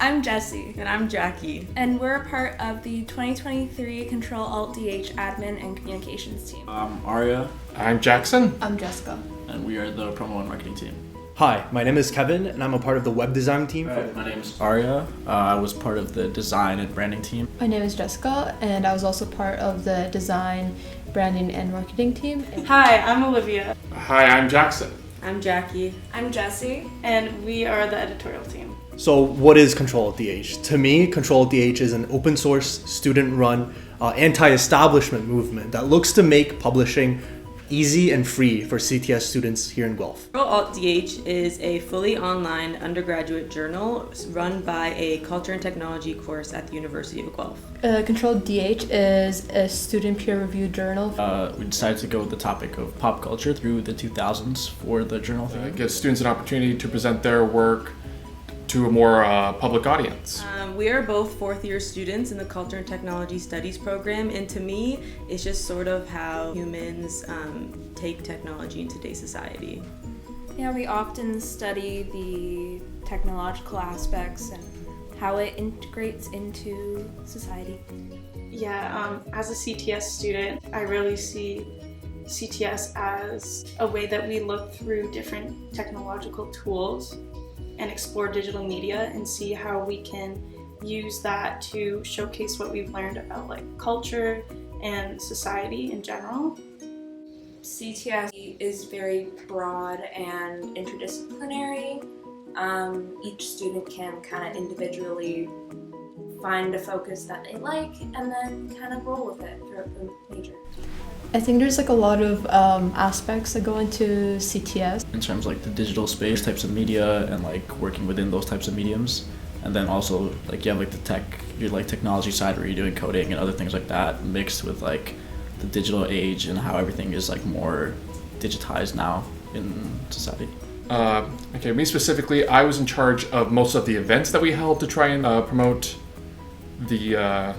I'm Jessie. And I'm Jackie. And we're a part of the 2023 CTRLALTDH Admin and Communications team. I'm Arya. I'm Jackson. I'm Jessica. And we are the promo and marketing team. Hi, my name is Kevin, and I'm a part of the web design team. My name is Arya. I was part of the design and branding team. My name is Jessica, and I was also part of the design, branding, and marketing team. Hi, I'm Olivia. Hi, I'm Jackson. I'm Jackie. I'm Jessie. And we are the editorial team. So what is CTRLALTDH? To me, CTRLALTDH is an open source, student-run, anti-establishment movement that looks to make publishing easy and free for CTS students here in Guelph. CTRLALTDH is a fully online undergraduate journal run by a culture and technology course at the University of Guelph. CTRLDH is a student peer-reviewed journal. We decided to go with the topic of pop culture through the 2000s for the journal theme. It gives students an opportunity to present their work to a more public audience. We are both fourth-year students in the Culture and Technology Studies program, and to me, it's just sort of how humans take technology in today's society. Yeah, we often study the technological aspects and how it integrates into society. Yeah, as a CTS student, I really see CTS as a way that we look through different technological tools and explore digital media and see how we can use that to showcase what we've learned about like culture and society in general. CTS is very broad and interdisciplinary. Each student can kind of individually find a focus that they like and then kind of roll with it throughout the major. I think there's like a lot of aspects that go into CTS. In terms of like the digital space types of media and like working within those types of mediums. And then also like you have like your like technology side where you're doing coding and other things like that mixed with like the digital age and how everything is like more digitized now in society. Okay, me specifically, I was in charge of most of the events that we held to try and promote the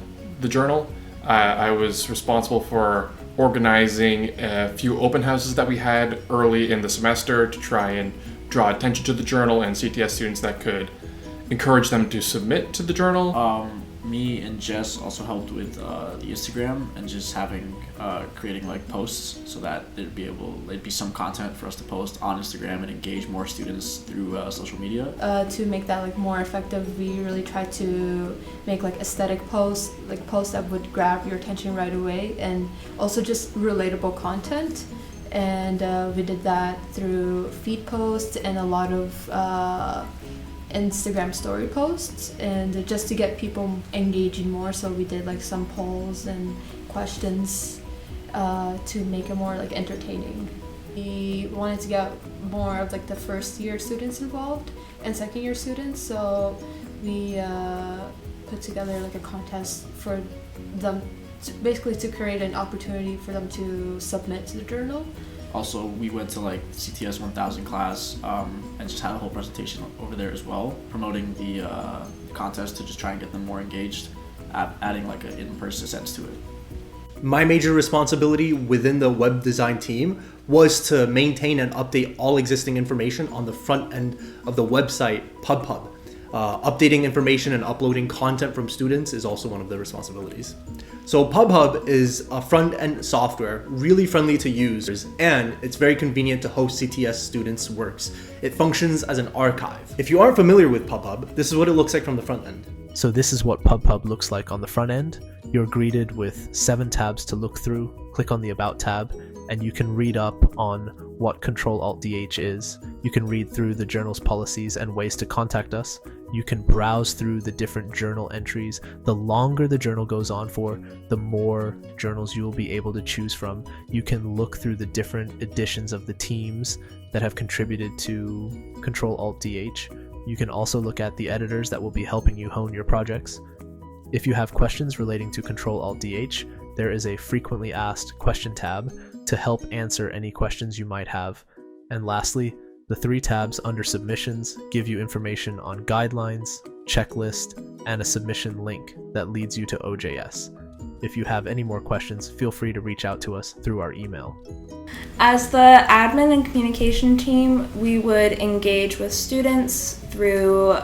journal. I was responsible for organizing a few open houses that we had early in the semester to try and draw attention to the journal and CTS students that could encourage them to submit to the journal. Me and Jess also helped with the Instagram and just creating like posts so that there'd be some content for us to post on Instagram and engage more students through social media. To make that like more effective, we really tried to make like aesthetic posts, like posts that would grab your attention right away, and also just relatable content. And we did that through feed posts and a lot of Instagram story posts, and just to get people engaging more, so we did like some polls and questions to make it more like entertaining. We wanted to get more of like the first year students involved and second year students, so we put together like a contest for them basically to create an opportunity for them to submit to the journal. Also, we went to like CTS 1000 class and just had a whole presentation over there as well, promoting the contest to just try and get them more engaged, adding like an in-person sense to it. My major responsibility within the web design team was to maintain and update all existing information on the front end of the website PubPub. Updating information and uploading content from students is also one of the responsibilities. So PubHub is a front-end software, really friendly to users, and it's very convenient to host CTS students' works. It functions as an archive. If you aren't familiar with PubHub, this is what it looks like from the front end. So this is what PubPub looks like on the front end. You're greeted with 7 tabs to look through. Click on the About tab, and you can read up on what CTRLALTDH is. You can read through the journal's policies and ways to contact us. You can browse through the different journal entries. The longer the journal goes on for, the more journals you will be able to choose from. You can look through the different editions of the teams that have contributed to CTRLALTDH. You can also look at the editors that will be helping you hone your projects. If you have questions relating to CTRLALTDH, there is a frequently asked question tab to help answer any questions you might have. And lastly, the 3 tabs under submissions give you information on guidelines, checklist, and a submission link that leads you to OJS. If you have any more questions, feel free to reach out to us through our email. As the admin and communication team, we would engage with students through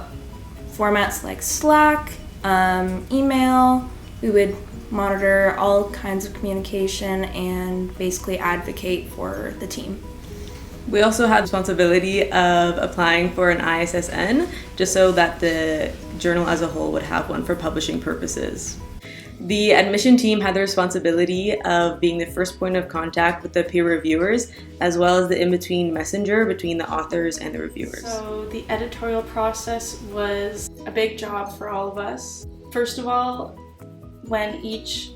formats like Slack, email. We would monitor all kinds of communication and basically advocate for the team. We also had responsibility of applying for an ISSN, just so that the journal as a whole would have one for publishing purposes. The admission team had the responsibility of being the first point of contact with the peer reviewers, as well as the in-between messenger between the authors and the reviewers. So the editorial process was a big job for all of us. First of all, when each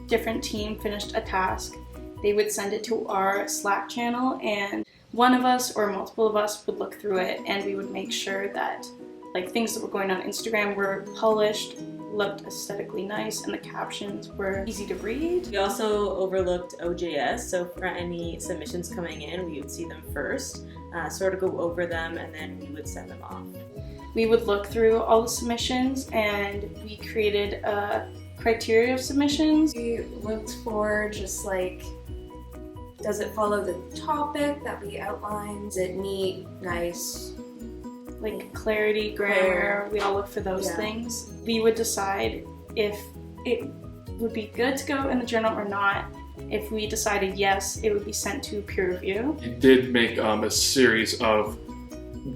different team finished a task, they would send it to our Slack channel, and one of us or multiple of us would look through it, and we would make sure that like things that were going on Instagram were polished, looked aesthetically nice, and the captions were easy to read. We also overlooked OJS, so for any submissions coming in, we would see them first, sort of go over them, and then we would send them off. We would look through all the submissions, and we created a criteria of submissions. We looked for just like, does it follow the topic that we outlined? Is it neat, nice? Like clarity, grammar, we all look for those things. We would decide if it would be good to go in the journal or not. If we decided yes, it would be sent to peer review. You did make a series of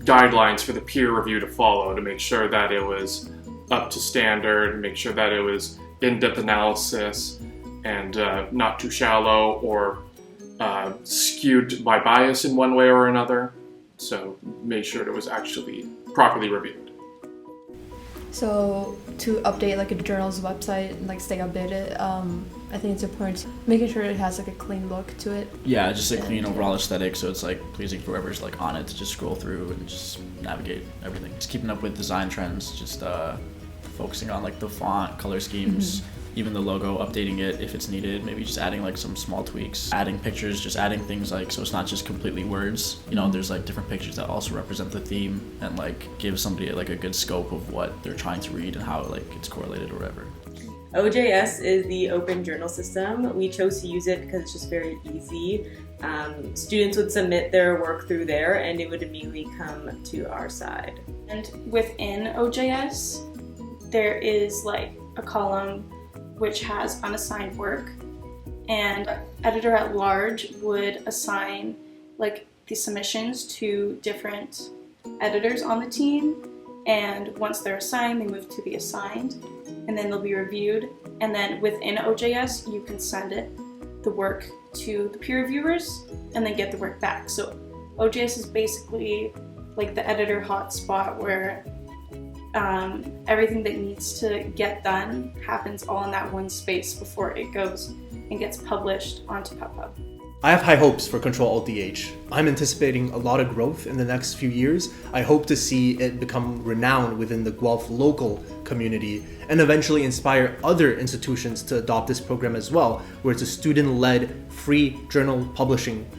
guidelines for the peer review to follow to make sure that it was up to standard, make sure that it was in-depth analysis and not too shallow or skewed by bias in one way or another. So make sure it was actually properly reviewed. So to update like a journal's website and like stay updated, I think it's important making sure it has like a clean look to it. Yeah, just a clean overall aesthetic, so it's like pleasing for whoever's like on it to just scroll through and just navigate everything. Just keeping up with design trends, just focusing on like the font, color schemes, even the logo, updating it if it's needed, maybe just adding like some small tweaks, adding pictures, just adding things like, so it's not just completely words, you know, there's like different pictures that also represent the theme and like give somebody like a good scope of what they're trying to read and how like it's correlated or whatever. OJS is the open journal system. We chose to use it because it's just very easy. Students would submit their work through there and it would immediately come to our side. And within OJS, there is like a column which has unassigned work, and editor at large would assign like the submissions to different editors on the team, and once they're assigned, they move to the assigned, and then they'll be reviewed, and then within OJS you can send the work to the peer reviewers and then get the work back. So OJS is basically like the editor hotspot where everything that needs to get done happens all in that one space before it goes and gets published onto PubPub. I have high hopes for CTRLALTDH. I'm anticipating a lot of growth in the next few years. I hope to see it become renowned within the Guelph local community and eventually inspire other institutions to adopt this program as well, where it's a student-led free journal publishing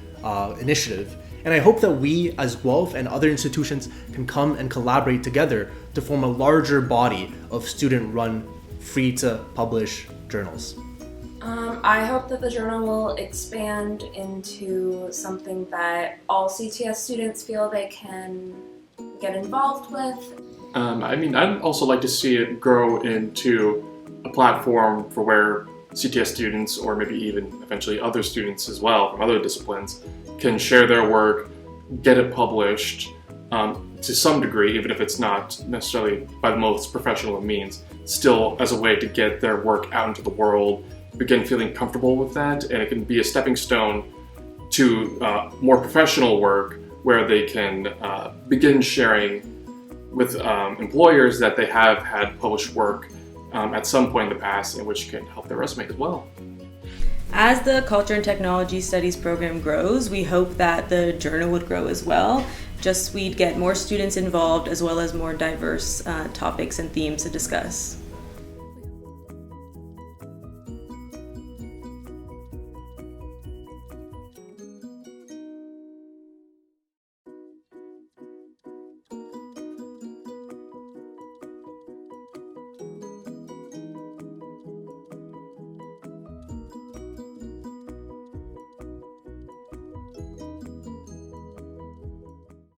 initiative. And I hope that we as Guelph and other institutions can come and collaborate together to form a larger body of student-run, free-to-publish journals. I hope that the journal will expand into something that all CTS students feel they can get involved with. I'd also like to see it grow into a platform for where CTS students, or maybe even eventually other students as well from other disciplines, can share their work, get it published to some degree, even if it's not necessarily by the most professional of means, still as a way to get their work out into the world, begin feeling comfortable with that, and it can be a stepping stone to more professional work where they can begin sharing with employers that they have had published work at some point in the past, and which can help their resume as well. As the Culture and Technology Studies program grows, we hope that the journal would grow as well. Just we'd get more students involved as well as more diverse topics and themes to discuss.